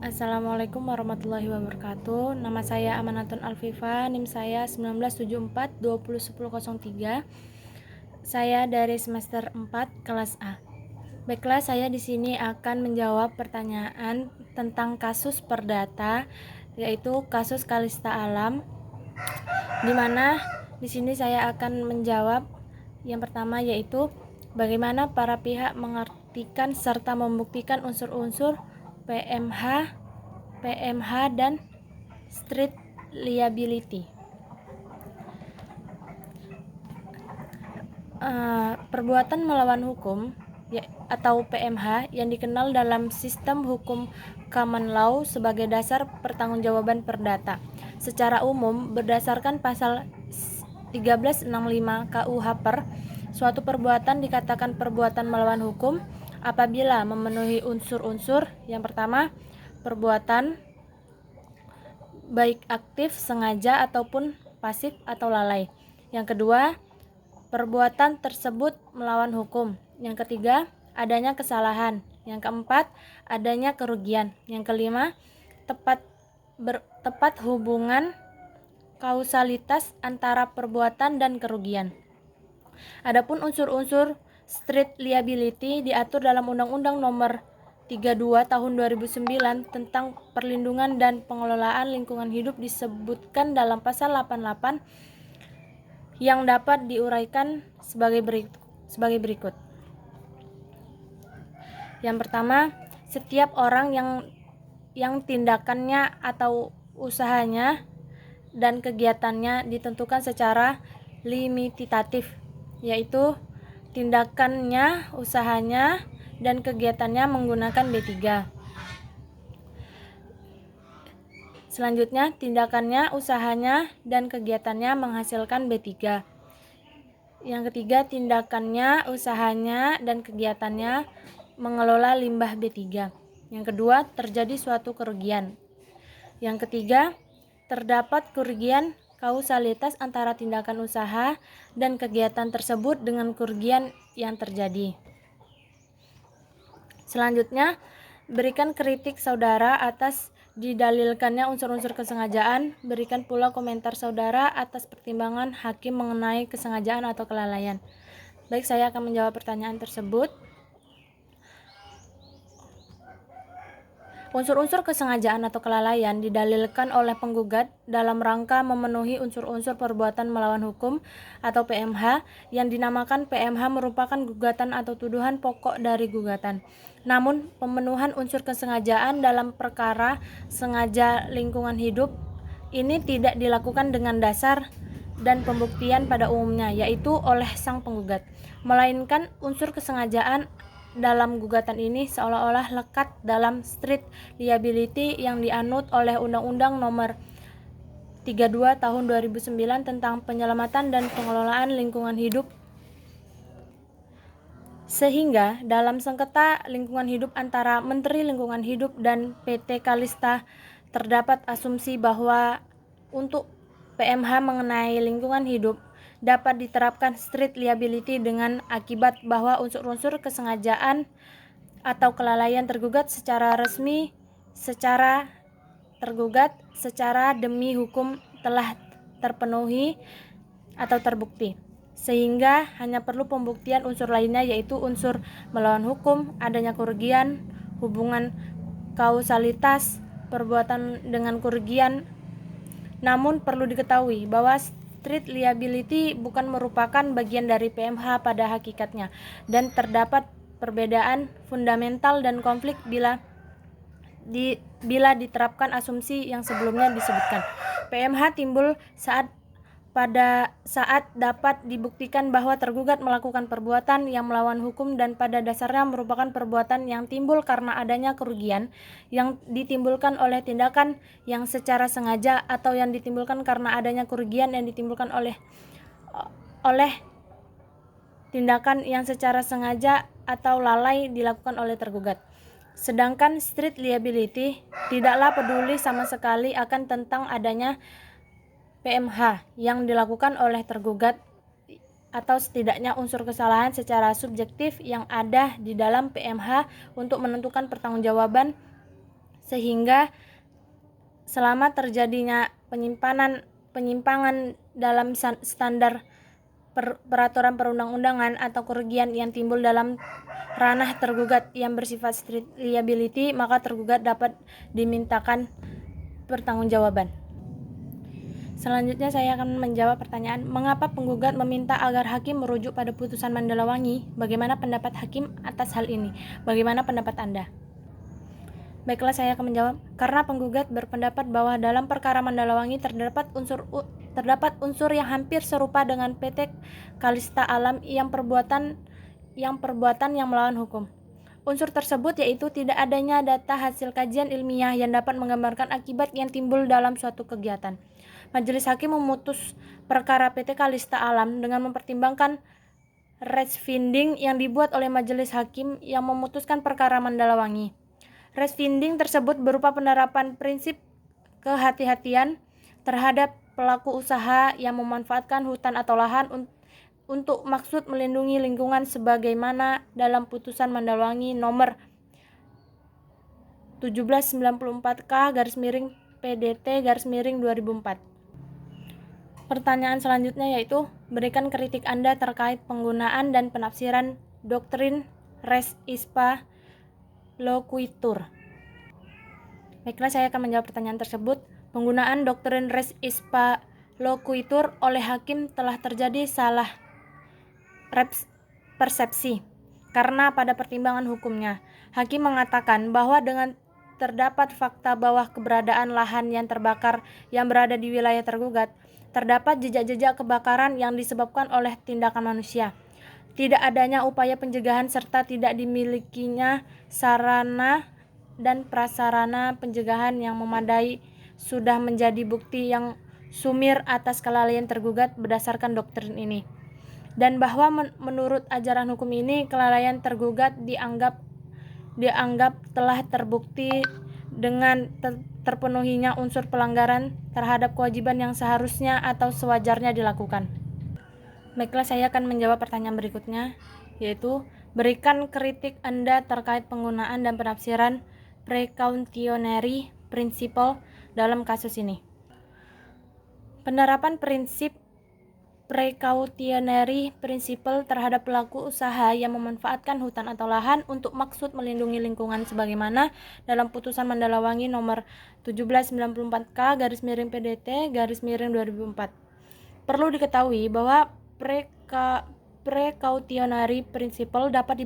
Assalamualaikum warahmatullahi wabarakatuh. Nama saya Amanatun Alfifa, NIM saya 1974201003. Saya dari semester 4 kelas A. Baiklah, saya di sini akan menjawab pertanyaan tentang kasus perdata, yaitu kasus Kalista Alam, di mana di sini saya akan menjawab yang pertama, yaitu bagaimana para pihak mengartikan serta membuktikan unsur-unsur PMH dan street liability. Perbuatan melawan hukum atau PMH yang dikenal dalam sistem hukum common law sebagai dasar pertanggungjawaban perdata. Secara umum, berdasarkan pasal 1365 KUH suatu perbuatan dikatakan perbuatan melawan hukum apabila memenuhi unsur-unsur. Yang pertama, perbuatan baik aktif, sengaja ataupun pasif atau lalai. Yang kedua, perbuatan tersebut melawan hukum. Yang ketiga, adanya kesalahan. Yang keempat, adanya kerugian. Yang kelima, tepat hubungan kausalitas antara perbuatan dan kerugian. Adapun unsur-unsur street liability diatur dalam Undang-Undang Nomor 32 Tahun 2009 tentang perlindungan dan pengelolaan lingkungan hidup, disebutkan dalam pasal 88 yang dapat diuraikan sebagai berikut. Yang pertama, setiap orang yang tindakannya atau usahanya dan kegiatannya ditentukan secara limitatif, yaitu tindakannya, usahanya, dan kegiatannya menggunakan B3. Selanjutnya, tindakannya, usahanya, dan kegiatannya menghasilkan B3. Yang ketiga, tindakannya, usahanya, dan kegiatannya mengelola limbah B3. Yang kedua, terjadi suatu kerugian. Yang ketiga, terdapat kerugian kausalitas antara tindakan usaha dan kegiatan tersebut dengan kerugian yang terjadi. Selanjutnya, berikan kritik saudara atas didalilkannya unsur-unsur kesengajaan. Berikan pula komentar saudara atas pertimbangan hakim mengenai kesengajaan atau kelalaian. Baik, saya akan menjawab pertanyaan tersebut. Unsur-unsur kesengajaan atau kelalaian didalilkan oleh penggugat dalam rangka memenuhi unsur-unsur perbuatan melawan hukum atau PMH. Yang dinamakan PMH merupakan gugatan atau tuduhan pokok dari gugatan. Namun, pemenuhan unsur kesengajaan dalam perkara sengaja lingkungan hidup ini tidak dilakukan dengan dasar dan pembuktian pada umumnya, yaitu oleh sang penggugat, melainkan unsur kesengajaan dalam gugatan ini seolah-olah lekat dalam street liability yang dianut oleh Undang-Undang Nomor 32 Tahun 2009 tentang penyelamatan dan pengelolaan lingkungan hidup. Sehingga dalam sengketa lingkungan hidup antara Menteri Lingkungan Hidup dan PT Kalista terdapat asumsi bahwa untuk PMH mengenai lingkungan hidup dapat diterapkan street liability dengan akibat bahwa unsur-unsur kesengajaan atau kelalaian tergugat secara demi hukum telah terpenuhi atau terbukti, sehingga hanya perlu pembuktian unsur lainnya, yaitu unsur melawan hukum, adanya kerugian, hubungan kausalitas perbuatan dengan kerugian. Namun perlu diketahui bahwa street liability bukan merupakan bagian dari PMH pada hakikatnya, dan terdapat perbedaan fundamental dan konflik bila diterapkan asumsi yang sebelumnya disebutkan. PMH timbul pada saat dapat dibuktikan bahwa tergugat melakukan perbuatan yang melawan hukum dan pada dasarnya merupakan perbuatan yang timbul karena adanya kerugian yang ditimbulkan oleh tindakan yang secara sengaja atau yang ditimbulkan karena adanya kerugian yang ditimbulkan oleh tindakan yang secara sengaja atau lalai dilakukan oleh tergugat. Sedangkan street liability tidaklah peduli sama sekali akan tentang adanya PMH yang dilakukan oleh tergugat atau setidaknya unsur kesalahan secara subjektif yang ada di dalam PMH untuk menentukan pertanggungjawaban sehingga selama terjadinya penyimpangan dalam standar peraturan perundang-undangan atau kerugian yang timbul dalam ranah tergugat yang bersifat strict liability, maka tergugat dapat dimintakan pertanggungjawaban. Selanjutnya saya akan menjawab pertanyaan, mengapa penggugat meminta agar hakim merujuk pada putusan Mandalawangi? Bagaimana pendapat hakim atas hal ini? Bagaimana pendapat Anda? Baiklah, saya akan menjawab. Karena penggugat berpendapat bahwa dalam perkara Mandalawangi terdapat unsur yang hampir serupa dengan PT Kalista Alam yang perbuatan yang melawan hukum. Unsur tersebut yaitu tidak adanya data hasil kajian ilmiah yang dapat menggambarkan akibat yang timbul dalam suatu kegiatan. Majelis Hakim memutus perkara PT Kalista Alam dengan mempertimbangkan resfinding yang dibuat oleh Majelis Hakim yang memutuskan perkara Mandalawangi. Resfinding tersebut berupa penerapan prinsip kehati-hatian terhadap pelaku usaha yang memanfaatkan hutan atau lahan untuk maksud melindungi lingkungan sebagaimana dalam putusan Mandalawangi nomor 1794K/PDT/2004. Pertanyaan selanjutnya yaitu, berikan kritik Anda terkait penggunaan dan penafsiran doktrin res ipsa loquitur. Baiklah, saya akan menjawab pertanyaan tersebut. Penggunaan doktrin res ipsa loquitur oleh hakim telah terjadi salah persepsi karena pada pertimbangan hukumnya, hakim mengatakan bahwa dengan terdapat fakta bahwa keberadaan lahan yang terbakar yang berada di wilayah tergugat, terdapat jejak-jejak kebakaran yang disebabkan oleh tindakan manusia. Tidak adanya upaya pencegahan serta tidak dimilikinya sarana dan prasarana pencegahan yang memadai sudah menjadi bukti yang sumir atas kelalaian tergugat berdasarkan doktrin ini. Dan bahwa menurut ajaran hukum ini, kelalaian tergugat dianggap telah terbukti dengan terpenuhinya unsur pelanggaran terhadap kewajiban yang seharusnya atau sewajarnya dilakukan. Baiklah, saya akan menjawab pertanyaan berikutnya, yaitu berikan kritik Anda terkait penggunaan dan penafsiran precautionary principle dalam kasus ini. Penerapan prinsip precautionary principle terhadap pelaku usaha yang memanfaatkan hutan atau lahan untuk maksud melindungi lingkungan sebagaimana dalam putusan Mandalawangi nomor 1794K/PDT/2004. Perlu diketahui bahwa precautionary principle dapat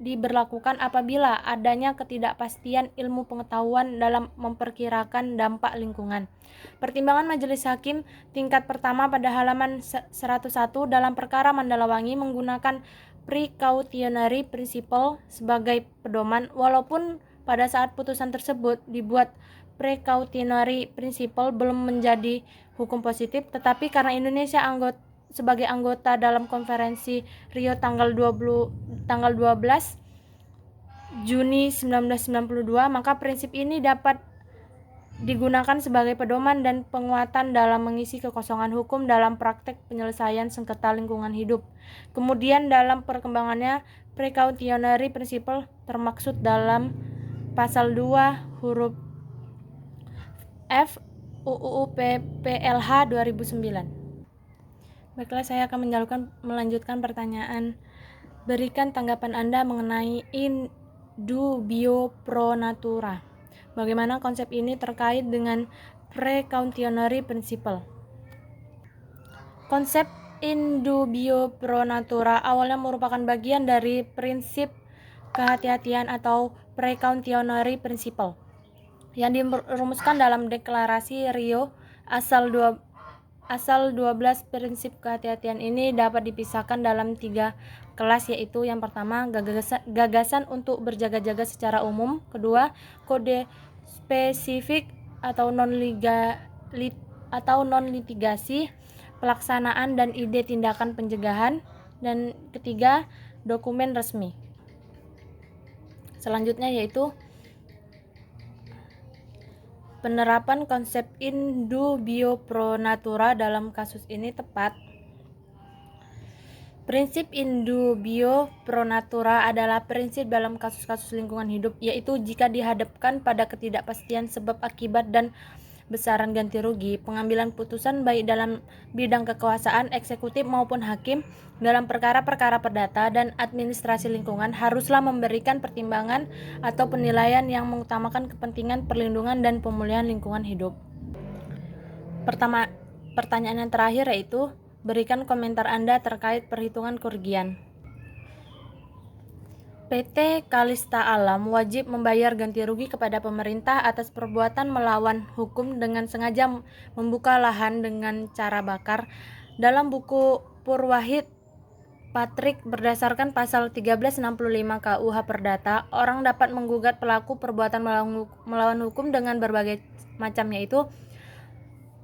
diberlakukan apabila adanya ketidakpastian ilmu pengetahuan dalam memperkirakan dampak lingkungan. Pertimbangan Majelis Hakim tingkat pertama pada halaman 101 dalam perkara Mandalawangi menggunakan precautionary principle sebagai pedoman, walaupun pada saat putusan tersebut dibuat precautionary principle belum menjadi hukum positif, tetapi karena Indonesia sebagai anggota dalam konferensi Rio tanggal 12 Juni 1992, maka prinsip ini dapat digunakan sebagai pedoman dan penguatan dalam mengisi kekosongan hukum dalam praktek penyelesaian sengketa lingkungan hidup. Kemudian dalam perkembangannya, precautionary principle termaksud dalam pasal 2 huruf F UU PPLH 2009. Baiklah, saya akan melanjutkan pertanyaan. Berikan tanggapan Anda mengenai in dubio pro natura. Bagaimana konsep ini terkait dengan precautionary principle? Konsep in dubio pro natura awalnya merupakan bagian dari prinsip kehati-hatian atau precautionary principle yang dirumuskan dalam deklarasi Rio. Asal 12 prinsip kehati-hatian ini dapat dipisahkan dalam 3 kelas, yaitu yang pertama gagasan untuk berjaga-jaga secara umum, kedua kode spesifik atau non-litigasi pelaksanaan dan ide tindakan pencegahan, dan ketiga dokumen resmi. Selanjutnya yaitu penerapan konsep in dubio pro natura dalam kasus ini tepat. Prinsip in dubio pro natura adalah prinsip dalam kasus-kasus lingkungan hidup, yaitu jika dihadapkan pada ketidakpastian sebab akibat dan besaran ganti rugi, pengambilan putusan baik dalam bidang kekuasaan eksekutif maupun hakim dalam perkara-perkara perdata dan administrasi lingkungan haruslah memberikan pertimbangan atau penilaian yang mengutamakan kepentingan perlindungan dan pemulihan lingkungan hidup. Pertanyaan yang terakhir yaitu berikan komentar Anda terkait perhitungan kerugian. PT Kalista Alam wajib membayar ganti rugi kepada pemerintah atas perbuatan melawan hukum dengan sengaja membuka lahan dengan cara bakar. Dalam buku Purwahid Patrick berdasarkan pasal 1365 KUH Perdata, orang dapat menggugat pelaku perbuatan melawan hukum dengan berbagai macam, yaitu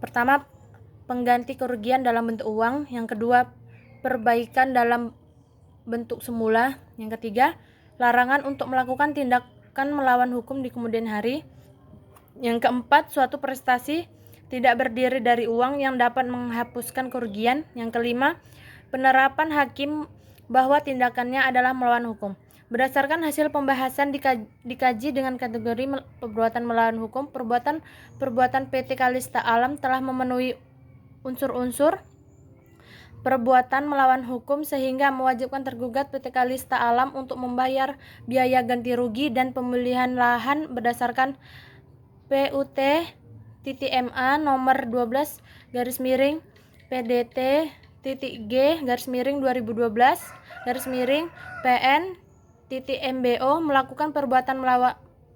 pertama, pengganti kerugian dalam bentuk uang, yang kedua, perbaikan dalam bentuk semula, yang ketiga, larangan untuk melakukan tindakan melawan hukum di kemudian hari, yang keempat, suatu prestasi tidak berdiri dari uang yang dapat menghapuskan kerugian, yang kelima, penerapan hakim bahwa tindakannya adalah melawan hukum. Berdasarkan hasil pembahasan dikaji dengan kategori perbuatan melawan hukum, perbuatan PT Kalista Alam telah memenuhi unsur-unsur perbuatan melawan hukum sehingga mewajibkan tergugat PT Kalista Alam untuk membayar biaya ganti rugi dan pemulihan lahan berdasarkan PUT-MA nomor 12 PDT-G-2012 PN-MBO melakukan perbuatan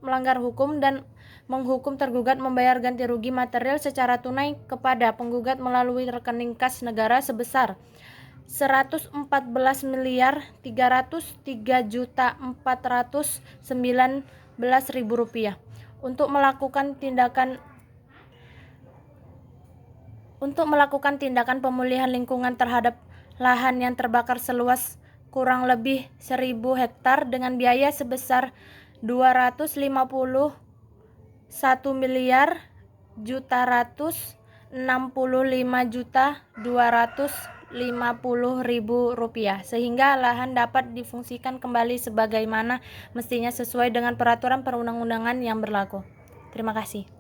melanggar hukum dan menghukum tergugat membayar ganti rugi material secara tunai kepada penggugat melalui rekening kas negara sebesar Rp114.303.419.000 untuk melakukan tindakan pemulihan lingkungan terhadap lahan yang terbakar seluas kurang lebih 1.000 hektar dengan biaya sebesar Rp255.265.250.000 sehingga lahan dapat difungsikan kembali sebagaimana mestinya sesuai dengan peraturan perundang-undangan yang berlaku. Terima kasih.